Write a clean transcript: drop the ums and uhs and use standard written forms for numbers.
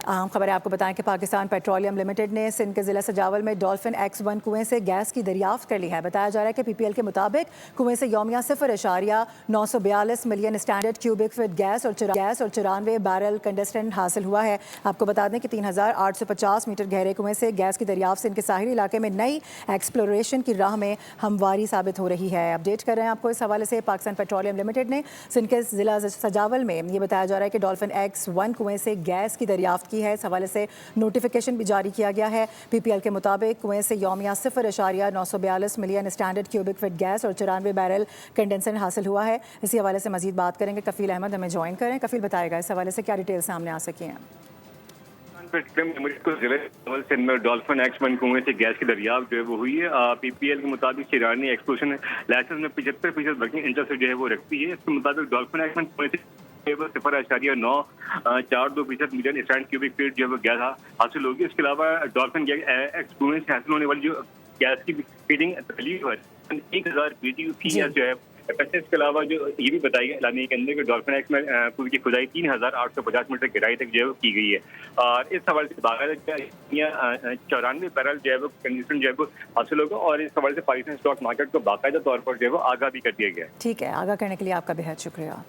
अहम खबर है, आपको बताएं कि पाकिस्तान पेट्रोलियम लिमिटेड ने सिंध के ज़िला सजावल में डॉल्फिन X1 कुएं से गैस की दरियाफ्त कर ली है। बताया जा रहा है कि PPL के मुताबिक कुएं से यौमिया 0.942 million standard cubic feet gas और 94 बैरल कंडेंसेंट हासिल हुआ है। आपको बता दें कि 3850 मीटर गहरे कुएं से गैस की दरियाफ्त सिंध के साहिली इलाके में नई एक्सप्लोरेशन की राह में हमवारी साबित हो रही है। अपडेट कर रहे हैं आपको इस हवाले से। पाकिस्तान पेट्रोलियम लिमिटेड ने सिंध के ज़िला सजावल में ये बताया जा रहा है कि डॉल्फिन X1 कुएं से गैस की दरियाफ्त की है। इस हवाले से नोटिफिकेशन भी जारी किया गया है। PPL के मुताबिक कुएं से यौमिया 0.942 million standard cubic feet gas और 94 बैरल कंडेंसेंट हासिल हुआ है। इसी हवाले से मजीद बात करेंगे। कफील अहमद हमें ज्वाइन करें। कफील, बताएगा इस हवाले से क्या डिटेल सामने आ सकी हैं? सिंध में डॉल्फिन X1 कुएं से गैस की दरियाफ्त जो है वो हुई है। PPL के मुताबिक ईरानी एक्सप्लोशन लाइसेंस में 75% वर्किंग इंटरेस्ट जो है वो रखती है। इसके मुताबिक डॉल्फिन X1 कुएं से 0.942% मिलियन स्टैंड क्यूबिक फीट जो है वो गैस हासिल होगी। इसके अलावा डॉल्फिन X कुएं से हासिल होने वाली जो गैस की फीडिंग पहली 1000 BTU थी जो है। इसके अलावा जो ये भी बताया गया एलानिया के अंदर कि डॉल्फिन X में कुएं की खुदाई 3850 मीटर गहराई तक जो है वो की गई है। और इस हवाले से बाकायदा 94 बैरल जो है वो कंडीशन जो है वो हासिल होगा। और इस हवाले से पाकिस्तान स्टॉक मार्केट को बाकायदा तौर पर जो है वो आगाह भी कर दिया गया है। ठीक है, आगाह करने के लिए आपका बेहद शुक्रिया।